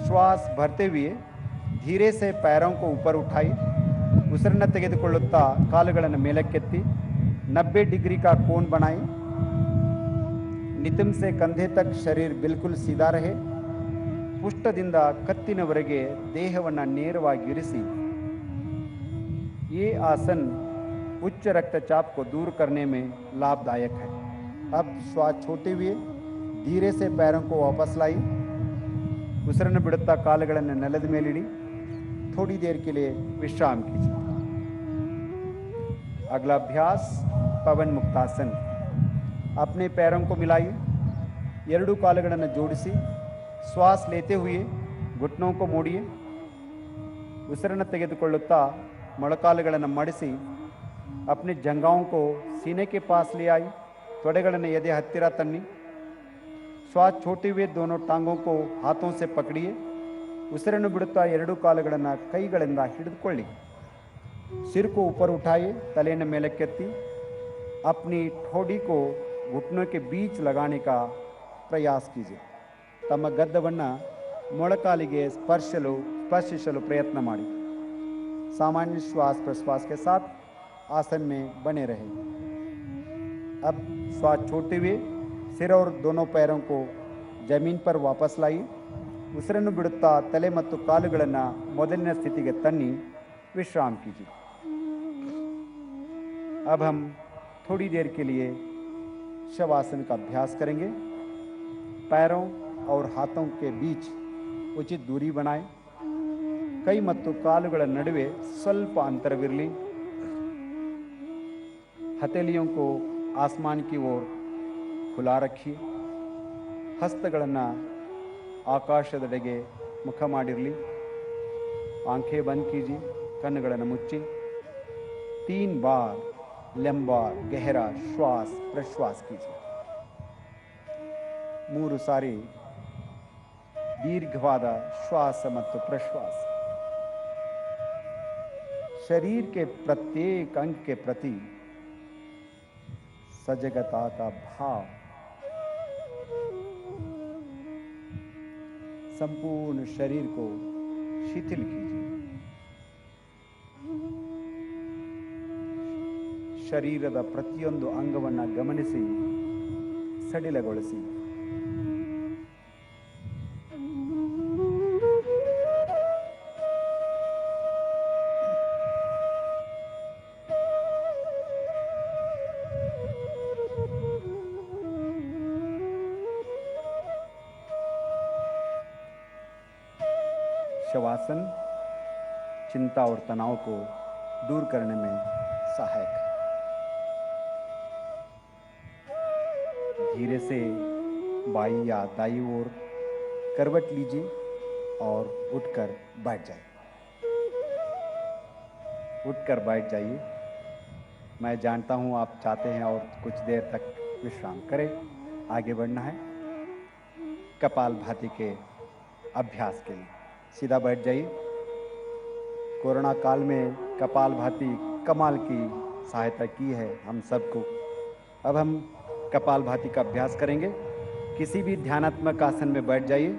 ಶ್ವಾಸ್ ಭರ್ತೆ हुए धीरे से पैरों को ऊपर उठाई ಉಸಿರನ್ನು ತೆಗೆದುಕೊಳ್ಳುತ್ತಾ ಕಾಲುಗಳನ್ನು ಮೇಲಕ್ಕೆತ್ತಿ 90 डिग्री का कोण बनाई नितंब से कंधे तक शरीर बिल्कुल सीधा रहे ಪುಷ್ಟದಿಂದ ಕತ್ತಿನವರೆಗೆ ದೇಹವನ್ನು ನೇರವಾಗಿ ಇರಿಸಿ ये आसन उच्च रक्तचाप को दूर करने में लाभदायक है। अब श्वास छोड़ते हुए धीरे से पैरों को वापस लाई ಉಸಿರನ್ನು ಬಿಡುತ್ತಾ ಕಾಲುಗಳನ್ನು ನೆಲದ ಮೇಲಿಡಿ थोड़ी देर के लिए विश्राम कीजिए। अगला अभ्यास पवन मुक्तासन। अपने पैरों को मिलाइए, ಎರಡೂ ಕಾಲುಗಳನ್ನು ಜೋಡಿಸಿ श्वास लेते हुए घुटनों को मोड़िए ಉಸಿರನ್ನು ತೆಗೆದುಕೊಳ್ಳುತ್ತಾ ಮೊಳಕಾಲುಗಳನ್ನು ಮಡಿಸಿ अपने जंघाओं को सीने के पास ले आई ತೊಡೆಗಳನ್ನು ಎದೆ ಹತ್ತಿರ ತನ್ನಿ श्वास छोड़ते हुए दोनों टांगों को हाथों से पकड़िए ಉಸಿರನ್ನು ಬಿಡುತ್ತಾ ಎರಡೂ ಕಾಲುಗಳನ್ನು ಕೈಗಳಿಂದ ಹಿಡಿದುಕೊಳ್ಳಿ सिर को ऊपर उठाइए तलेಯನ್ನು ಮೇಲಕ್ಕೆತ್ತಿ अपनी ठोड़ी को घुटनों के बीच लगाने का प्रयास कीजिए ತಮ್ಮ ಗದ್ದವನ್ನು ಮೊಳಕಾಲಿಗೆ ಸ್ಪರ್ಶಿಸಲು ಪ್ರಯತ್ನ ಮಾಡಿ सामान्य श्वास प्रश्वास के साथ आसन में बने रहे। अब श्वास छोड़ते हुए सिर और दोनों पैरों को जमीन पर वापस लाई ಉಸಿರನ್ನು ಬಿಡುತ್ತಾ ತಲೆ ಮತ್ತು ಕಾಲುಗಳನ್ನು ಮೊದಲಿನ ಸ್ಥಿತಿಗೆ ತನ್ನಿ विश्राम कीजिए। अब हम थोड़ी देर के लिए शवासन का अभ्यास करेंगे। पैरों और हाथों के बीच उचित दूरी बनाएं। ಕೈ ಮತ್ತು ಕಾಲುಗಳ ನಡುವೆ ಸ್ವಲ್ಪ ಅಂತರವಿರಲಿ। हथेलियों को आसमान की ओर खुला रखिए। ಹಸ್ತಗಳನ್ನು ಆಕಾಶದೆಡೆಗೆ ಮುಖ ಮಾಡಿರಲಿ। आंखें बंद कीजिए, कन्नुಗಳನ್ನು ಮುಚ್ಚಿ 3 बार लंबा गहरा श्वास प्रश्वास कीजिए। 3 ಸಾರಿ दीर्घवाद श्वास ಮತ್ತು प्रश्वास। शरीर के प्रत्येक अंग के प्रति सजगता का भाव संपूर्ण शरीर को शिथिल कीजिए। ಶರೀರದ ಪ್ರತಿಯೊಂದು ಅಂಗವನ್ನು ಗಮನಿಸಿ ಸಡಿಲಗೊಳಿಸಿ। शवासन चिंता और तनाव को दूर करने में सहायक है। धीरे से बाई या दाई ओर करवट लीजिए और उठकर बैठ जाइए। उठकर बैठ जाइए। मैं जानता हूँ आप चाहते हैं और कुछ देर तक विश्राम करें। आगे बढ़ना है कपालभाति के अभ्यास के लिए। सीधा बैठ जाइए। कोरोना काल में कपालभाति कमाल की सहायता की है हम सबको। अब हम कपालभाति का अभ्यास करेंगे। किसी भी ध्यानात्मक आसन में बैठ जाइए।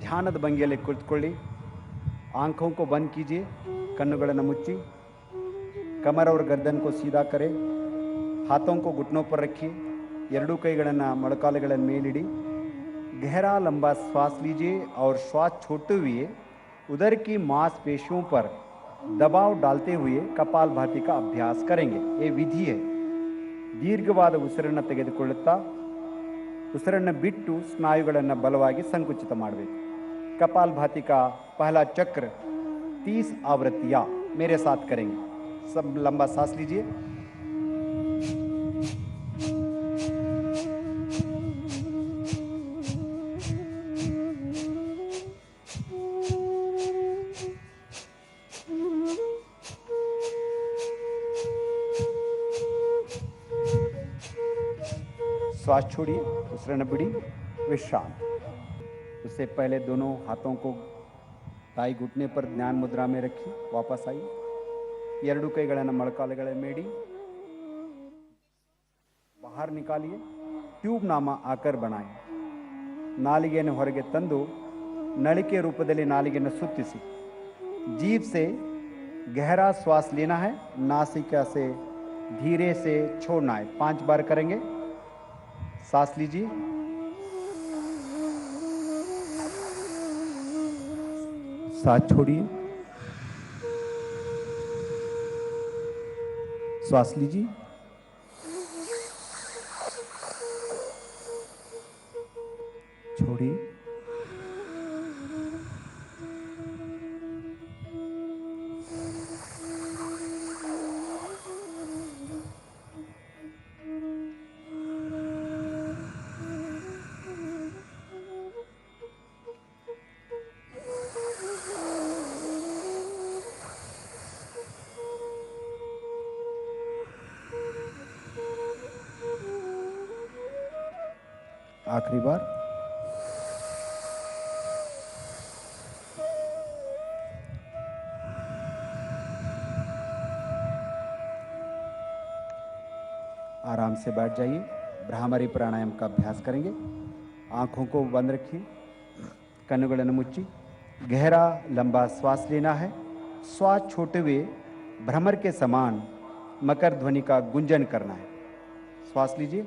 ध्यानद भंगिಯಲ್ಲಿ ಕುಳಿತುಕೊಳ್ಳಿ। आंखों को बंद कीजिए, कन्नुಗಳನ್ನು ಮುಚ್ಚಿ। कमर और गर्दन को सीधा करें। हाथों को घुटनों पर रखिए। ಎರಡೂ ಕೈಗಳನ್ನು ಮೊಳಕಾಲುಗಳ ಮೇಲಿಡಿ। गहरा लंबा श्वास लीजिए और श्वास छोड़ते हुए उदर की मांसपेशियों पर दबाव डालते हुए कपालभाति का अभ्यास करेंगे। ये विधि है। दीर्घवाದ ಉಸಿರನ್ನು ತೆಗೆದುಕೊಳ್ಳುತ್ತಾ ಉಸಿರನ್ನು ಬಿಟ್ಟು ಸ್ನಾಯುಗಳನ್ನು ಬಲವಾಗಿ ಸಂಕುಚಿತ ಮಾಡಬೇಕು। कपालभाति का पहला चक्र 30 आवृत्तियां मेरे साथ करेंगे। सब लंबा सांस लीजिए। श्वास छोड़िए, उसिरನ್ನು बिड़ी, विश्राम। उससे पहले दोनों हाथों को ताई घुटने पर ध्यान मुद्रा में रखिए। वापस आइए। ಎರಡೂ ಕೈಗಳನ್ನು ಮೊಳಕಾಲುಗಳ ಮೇಡಿ बाहर निकालिए। ट्यूब नामा आकर बनाएं। नालिಗೆಯನ್ನು ಹೊರಗೆ ತಂದು ನಳಿಕೆ ರೂಪದಲ್ಲಿ ನಾಲಿಗೆಯನ್ನು ಸುತ್ತಿಸಿ जीभ से गहरा श्वास लेना है, नासिका से धीरे से छोड़ना है। 5 बार करेंगे। सांस लीजिए, सांस छोड़िए, श्वास लीजिए, छोड़िए, आखिरी बार। आराम से बैठ जाइए। भ्रामरी प्राणायाम का अभ्यास करेंगे। आंखों को बंद रखिए, कन्नुಗಳನ್ನು मुच्ची। गहरा लंबा श्वास लेना है। श्वास छोड़ते हुए भ्रमर के समान मकर ध्वनि का गुंजन करना है। श्वास लीजिए,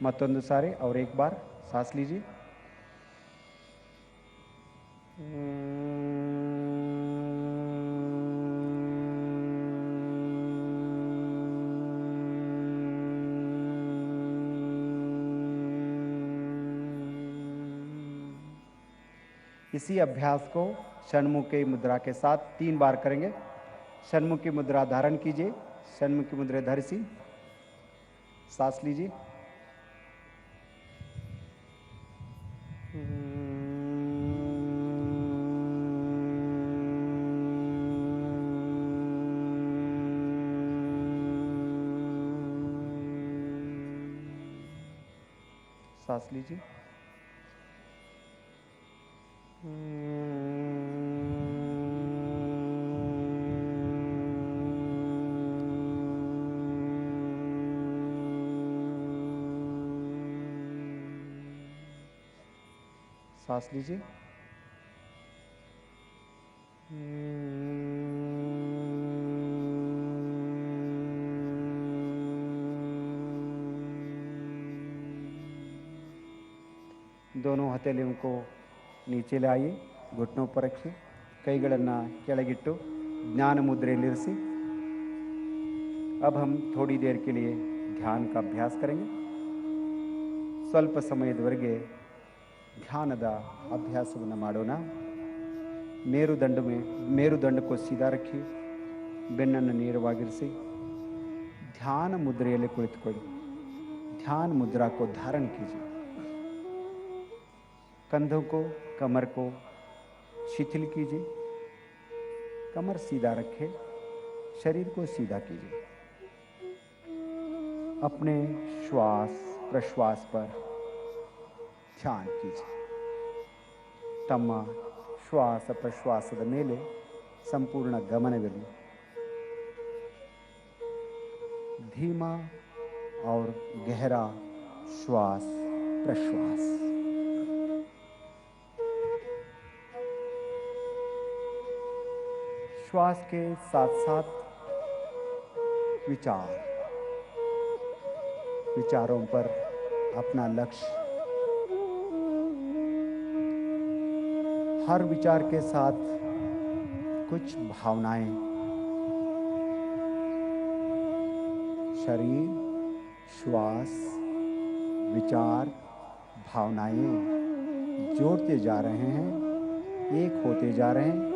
ಮತ್ತೊಂದು ಸಾರಿ और एक बार सांस लीजिए, इसी अभ्यास को षण्मुखी मुद्रा के साथ 3 बार करेंगे। षण्मुखी मुद्रा धारण कीजिए। षण्मुखी मुद्रा धरसी, सांस लीजिए, सांस लीजिए, सांस लीजिए, दोनों हथेलियों को नीचे ले आइए, घुटनों पर रखिए, ಕೈಗಳನ್ನು ಕೆಳಗಿಟ್ಟು ಜ್ಞಾನ ಮುದ್ರೆಯಲ್ಲಿರಿಸಿ। अब हम थोड़ी देर के लिए ध्यान का अभ्यास करेंगे। ಸ್ವಲ್ಪ ಸಮಯದವರೆಗೆ ಧ್ಯಾನದ ಅಭ್ಯಾಸವನ್ನು ಮಾಡೋಣ। मेरुदंड को सीधा रखिए, ಬೆನ್ನನ್ನು ನೇರವಾಗಿರಿಸಿ, ध्यान मुद्रेಯಲ್ಲಿ ಕುಳಿತುಕೊಳ್ಳಿ। ध्यान मुद्रा को धारण कीजिए। कंधों को, कमर को शिथिल कीजिए। कमर सीधा रखें, शरीर को सीधा कीजिए। अपने श्वास प्रश्वास पर ध्यान कीजिए। तಮ್ಮ ಶ್ವಾಸ ಪ್ರಶ್ವಾಸದ ಮೇಲೆ ಸಂಪೂರ್ಣ ಗಮನವಿರಲಿ। धीमा और गहरा श्वास प्रश्वास। श्वास के साथ साथ विचारों पर अपना लक्ष्य, हर विचार के साथ कुछ भावनाएं, शरीर, श्वास, विचार, भावनाएं जोड़ते जा रहे हैं, एक होते जा रहे हैं।